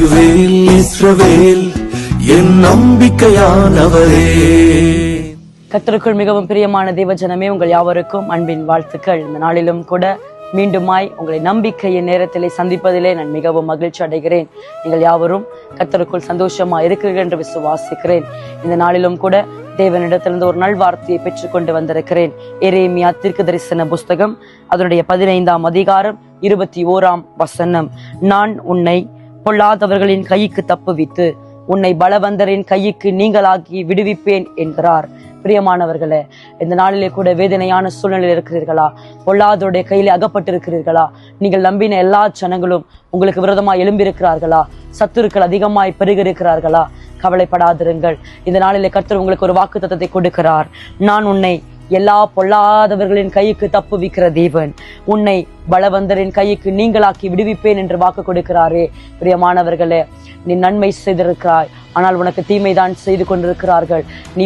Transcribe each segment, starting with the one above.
Emmanuel இஸ்ரவேல் என் நம்பிக்கையானவரே. கர்த்தருக்குள் மிகவும் பிரியமான தேவஜனமே, உங்கள் யாவருக்கும் அன்பின் வாழ்த்துக்கள். இந்த நாளிலும் கூட மீண்டுமாய் உங்களை நம்பிக்கையின் நேரத்திலே சந்திப்பதிலே நான் மிகவும் மகிழ்ச்சி அடைகிறேன். நீங்கள் யாவரும் கர்த்தருக்குள் சந்தோஷமா இருக்கிறீர்கள் என்று விசுவாசிக்கிறேன். இந்த நாளிலும் கூட தேவனிடத்திலிருந்து ஒரு நல்வார்த்தையை பெற்றுக்கொண்டு வந்திருக்கிறேன். எரேமியா தீர்க்கதரிசன புஸ்தகம் அதனுடைய 15ஆம் அதிகாரம் 21ஆம் வசனம். நான் உன்னை பொல்லாதவர்களின் கைக்கு தப்புவித்து உன்னை பலவந்தரின் கைக்கு நீங்களாக்கி விடுவிப்பேன் என்கிறார். பிரியமானவர்களே, இந்த நாளிலே கூட வேதனையான சூழ்நிலையில் இருக்கிறீர்களா? பொல்லாதோடைய கையிலே அகப்பட்டிருக்கிறீர்களா? நீங்கள் நம்பின எல்லா ஜனங்களும் உங்களுக்கு விரோதமாய் எழும்பியிருக்கிறார்களா? சத்துருக்கள் அதிகமாய் பெருகிருக்கிறார்களா? கவலைப்படாதிருங்கள். இந்த நாளிலே கர்த்தர் உங்களுக்கு ஒரு வாக்குத்தத்தத்தை கொடுக்கிறார். நான் உன்னை எல்லா பொல்லாதவர்களின் கைக்கு தப்புவிக்கிற தேவன், உன்னை பலவந்தரின் கைக்கு நீங்களாக்கி விடுவிப்பேன் என்று வாக்கு கொடுக்கிறாரே. பிரியமானவர்களே, நீ நன்மை செய்திருக்கிறாய், ஆனால் உனக்கு தீமைதான் செய்து கொண்டிருக்கிறார்கள். நீ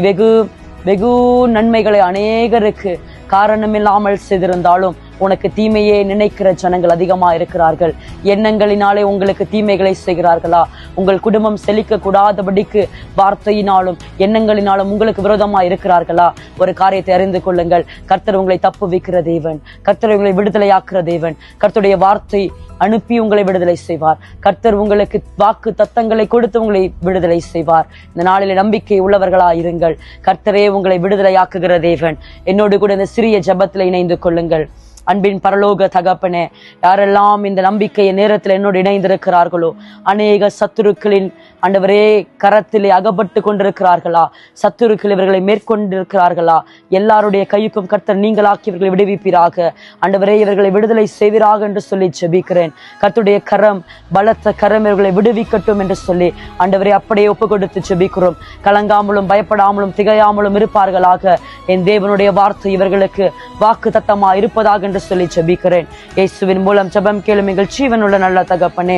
வெகு நன்மைகளை அநேகருக்கு காரணமில்லாமல் செய்திருந்தாலும் உனக்கு தீமையே நினைக்கிற ஜனங்கள் அதிகமா இருக்கிறார்கள். எண்ணங்களினாலே உங்களுக்கு தீமைகளை செய்கிறார்களா? உங்கள் குடும்பம் செழிக்க கூடாதபடிக்கு வார்த்தையினாலும் எண்ணங்களினாலும் உங்களுக்கு விரோதமா இருக்கிறார்களா? ஒரு காரியத்தை அறிந்து கொள்ளுங்கள். கர்த்தர் உங்களை தப்புவிக்கிற தேவன், கர்த்தர் உங்களை விடுதலையாக்குற தேவன். கர்த்தருடைய வார்த்தை அனுப்பி உங்களை விடுதலை செய்வார். கர்த்தர் உங்களுக்கு வாக்கு தத்தங்களை கொடுத்து உங்களை விடுதலை செய்வார். இந்த நாளில் நம்பிக்கை உள்ளவர்களா இருங்கள். கர்த்தரே உங்களை விடுதலையாக்குகிற தேவன். என்னோடு கூட இந்த சிறிய ஜெபத்தில் இணைந்து கொள்ளுங்கள். அன்பின் பரலோக தகப்பனே, யாரெல்லாம் இந்த நம்பிக்கைய நேரத்தில் என்னோடு இணைந்திருக்கிறார்களோ, அநேக சத்துருக்களின் ஆண்டவரே கரத்திலே அகப்பட்டு கொண்டிருக்கிறார்களா? சத்துருக்கள் இவர்களை மேற்கொண்டிருக்கிறார்களா? எல்லாருடைய கைக்கும் கர்த்தர் நீங்களாக்கி இவர்களை விடுவிப்பீராக. ஆண்டவரே, இவர்களை விடுதலை செய்வீராக என்று சொல்லி ஜெபிக்கிறேன். கர்த்தருடைய கரம், பலத்த கரம் இவர்களை விடுவிக்கட்டும் என்று சொல்லி ஆண்டவரே அப்படியே ஒப்பு கொடுத்து ஜெபிக்கிறோம். கலங்காமலும் பயப்படாமலும் திகையாமலும் இருப்பார்களாக. என் தேவனுடைய வார்த்தை இவர்களுக்கு வாக்கு தத்தமா இருப்பதாக சொல்லி ஜெபிக்கிறேன். இயேசுவின் மூலம் ஜெபம் கேளும் எங்கள் ஜீவனுள்ள நல்ல தகப்பனே.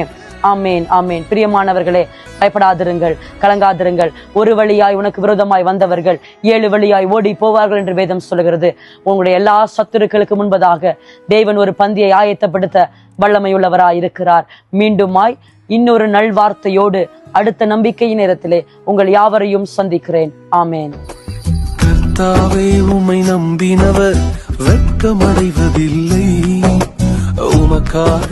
ஆமேன், ஆமேன். பிரியமானவர்களே, பயப்படாதிருங்கள், கலங்காதிருங்கள். ஒரு வழியாய் உனக்கு விரோதமாய் வந்தவர்கள் 7 வழியாய் ஓடி போவார்கள் என்று வேதம் சொல்கிறது. உங்களுடைய எல்லா சத்துருக்களுக்கு முன்பதாக தேவன் ஒரு பந்தியை ஆயத்தப்படுத்த வல்லமையுள்ளவராய் இருக்கிறார். மீண்டுமாய் இன்னொரு நல்வார்த்தையோடு அடுத்த நம்பிக்கை நேரத்திலே உங்கள் யாவரையும் சந்திக்கிறேன். ஆமேன். கர்த்தாவே, உம்மை நம்பினவர் வெட்கமடைவதில்லை. உமக்காக